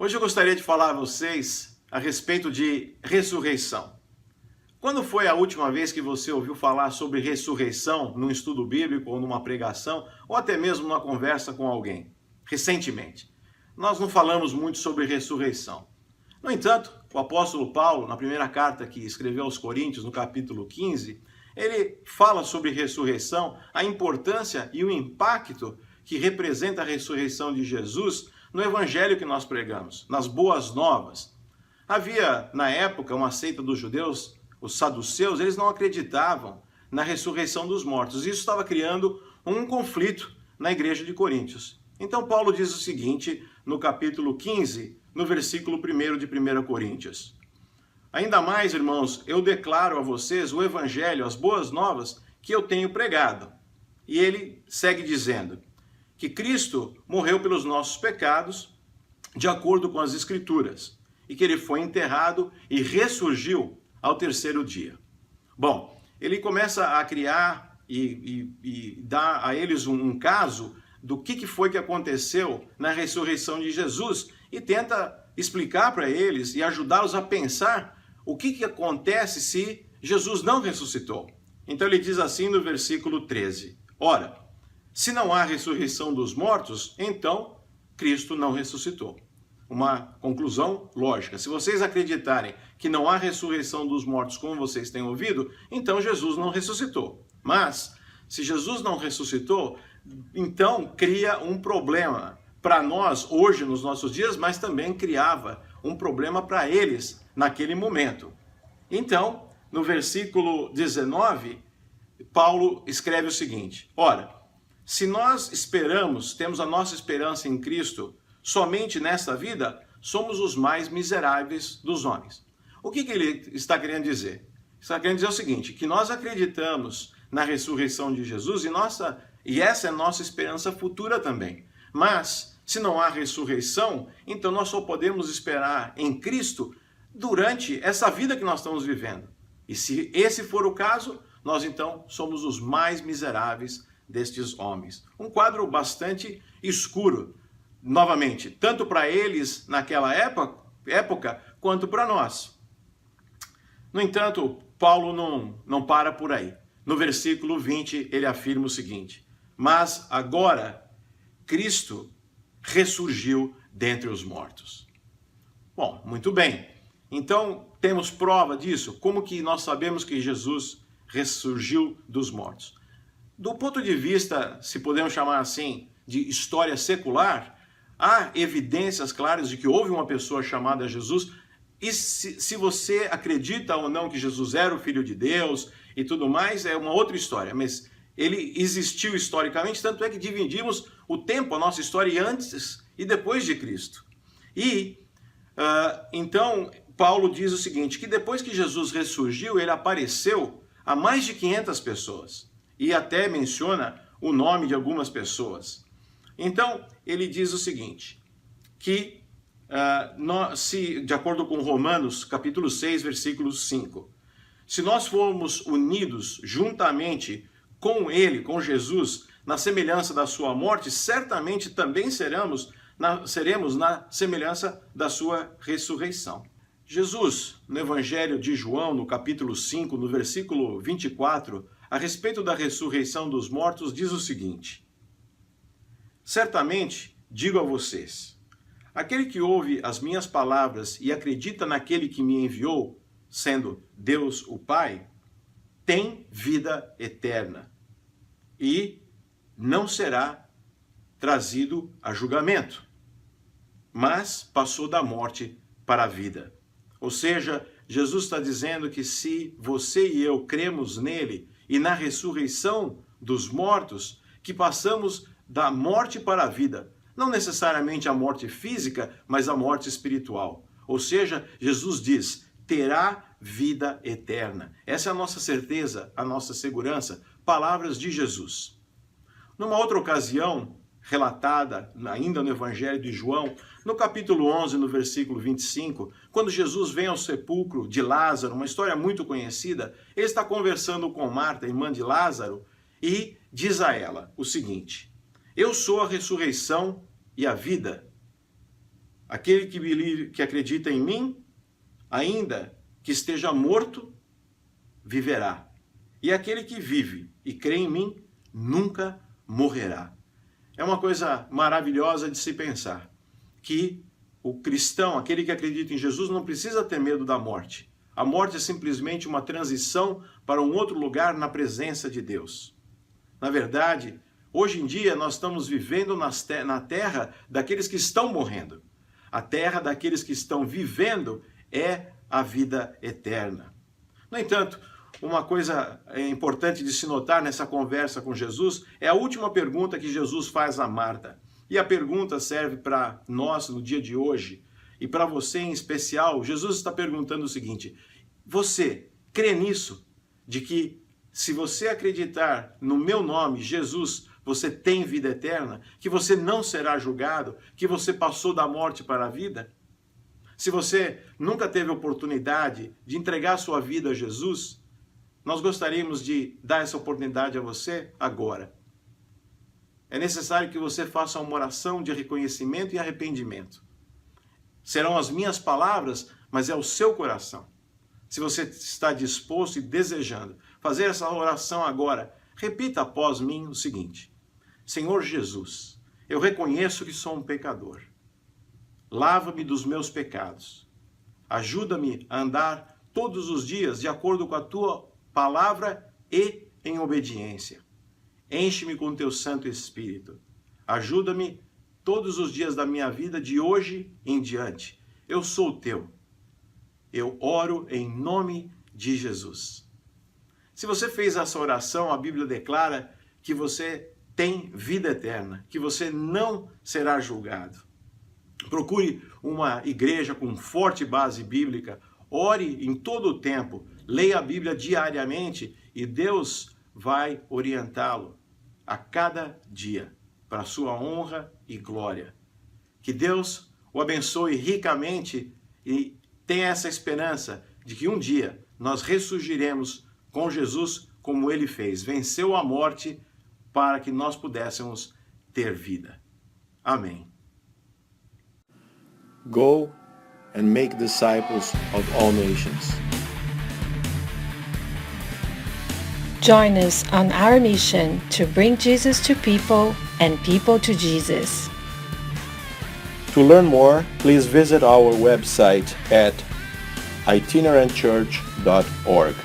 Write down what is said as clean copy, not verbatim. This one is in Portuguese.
Hoje eu gostaria de falar a vocês a respeito de ressurreição. Quando foi a última vez que você ouviu falar sobre ressurreição num estudo bíblico ou numa pregação, ou até mesmo numa conversa com alguém? Recentemente. Nós não falamos muito sobre ressurreição. No entanto, o apóstolo Paulo, na primeira carta que escreveu aos Coríntios, no capítulo 15, ele fala sobre ressurreição, a importância e o impacto que representa a ressurreição de Jesus no evangelho que nós pregamos, nas boas novas. Havia, na época, uma seita dos judeus, os saduceus, eles não acreditavam na ressurreição dos mortos. Isso estava criando um conflito na igreja de Coríntios. Então Paulo diz o seguinte, no capítulo 15, no versículo 1 de 1 Coríntios. Ainda mais, irmãos, eu declaro a vocês o evangelho, as boas novas que eu tenho pregado. E ele segue dizendo que Cristo morreu pelos nossos pecados, de acordo com as Escrituras, e que ele foi enterrado e ressurgiu ao terceiro dia. Bom, ele começa a criar e dá a eles um caso do que foi que aconteceu na ressurreição de Jesus e tenta explicar para eles e ajudá-los a pensar o que acontece se Jesus não ressuscitou. Então ele diz assim no versículo 13, ora, se não há ressurreição dos mortos, então Cristo não ressuscitou. Uma conclusão lógica. Se vocês acreditarem que não há ressurreição dos mortos, como vocês têm ouvido, então Jesus não ressuscitou. Mas, se Jesus não ressuscitou, então cria um problema para nós hoje, nos nossos dias, mas também criava um problema para eles naquele momento. Então, no versículo 19, Paulo escreve o seguinte, ora, se nós esperamos, temos a nossa esperança em Cristo, somente nesta vida, somos os mais miseráveis dos homens. O que ele está querendo dizer? Está querendo dizer o seguinte, que nós acreditamos na ressurreição de Jesus e essa é a nossa esperança futura também. Mas, se não há ressurreição, então nós só podemos esperar em Cristo durante essa vida que nós estamos vivendo. E se esse for o caso, nós então somos os mais miseráveis destes homens. Um quadro bastante escuro, novamente, tanto para eles naquela época quanto para nós. No entanto, Paulo não para por aí. No versículo 20, ele afirma o seguinte, mas agora Cristo ressurgiu dentre os mortos. Bom, muito bem. Então, temos prova disso. Como que nós sabemos que Jesus ressurgiu dos mortos? Do ponto de vista, se podemos chamar assim, de história secular, há evidências claras de que houve uma pessoa chamada Jesus, e se você acredita ou não que Jesus era o Filho de Deus e tudo mais, é uma outra história, mas ele existiu historicamente, tanto é que dividimos o tempo, a nossa história antes e depois de Cristo. E, então, Paulo diz o seguinte, que depois que Jesus ressurgiu, ele apareceu a mais de 500 pessoas. E até menciona o nome de algumas pessoas. Então, ele diz o seguinte, que, de acordo com Romanos, capítulo 6, versículo 5, se nós formos unidos juntamente com ele, com Jesus, na semelhança da sua morte, certamente também seremos na semelhança da sua ressurreição. Jesus, no Evangelho de João, no capítulo 5, no versículo 24, a respeito da ressurreição dos mortos, diz o seguinte, certamente digo a vocês, aquele que ouve as minhas palavras e acredita naquele que me enviou, sendo Deus o Pai, tem vida eterna e não será trazido a julgamento, mas passou da morte para a vida. Ou seja, Jesus está dizendo que se você e eu cremos nele e na ressurreição dos mortos, que passamos da morte para a vida, não necessariamente a morte física, mas a morte espiritual. Ou seja, Jesus diz, terá vida eterna. Essa é a nossa certeza, a nossa segurança, palavras de Jesus. Numa outra ocasião, relatada ainda no Evangelho de João, no capítulo 11, no versículo 25, quando Jesus vem ao sepulcro de Lázaro, uma história muito conhecida, ele está conversando com Marta, irmã de Lázaro, e diz a ela o seguinte, eu sou a ressurreição e a vida. Aquele que acredita em mim, ainda que esteja morto, viverá. E aquele que vive e crê em mim, nunca morrerá. É uma coisa maravilhosa de se pensar, que o cristão, aquele que acredita em Jesus, não precisa ter medo da morte. A morte é simplesmente uma transição para um outro lugar na presença de Deus. Na verdade, hoje em dia nós estamos vivendo na terra daqueles que estão morrendo. A terra daqueles que estão vivendo é a vida eterna. No entanto, uma coisa importante de se notar nessa conversa com Jesus é a última pergunta que Jesus faz a Marta. E a pergunta serve para nós no dia de hoje, e para você em especial. Jesus está perguntando o seguinte: você crê nisso? De que se você acreditar no meu nome, Jesus, você tem vida eterna? Que você não será julgado? Que você passou da morte para a vida? Se você nunca teve oportunidade de entregar sua vida a Jesus, nós gostaríamos de dar essa oportunidade a você agora. É necessário que você faça uma oração de reconhecimento e arrependimento. Serão as minhas palavras, mas é o seu coração. Se você está disposto e desejando fazer essa oração agora, repita após mim o seguinte: Senhor Jesus, eu reconheço que sou um pecador. Lava-me dos meus pecados. Ajuda-me a andar todos os dias de acordo com a tua palavra e em obediência. Enche-me com teu Santo Espírito. Ajuda-me todos os dias da minha vida, de hoje em diante. Eu sou teu. Eu oro em nome de Jesus. Se você fez essa oração, a Bíblia declara que você tem vida eterna, que você não será julgado. Procure uma igreja com forte base bíblica, ore em todo o tempo, leia a Bíblia diariamente e Deus vai orientá-lo a cada dia, para a sua honra e glória. Que Deus o abençoe ricamente e tenha essa esperança de que um dia nós ressurgiremos com Jesus como ele fez, venceu a morte para que nós pudéssemos ter vida. Amém. Go and make disciples of all nations. Join us on our mission to bring Jesus to people and people to Jesus. To learn more, please visit our website at itinerantchurch.org.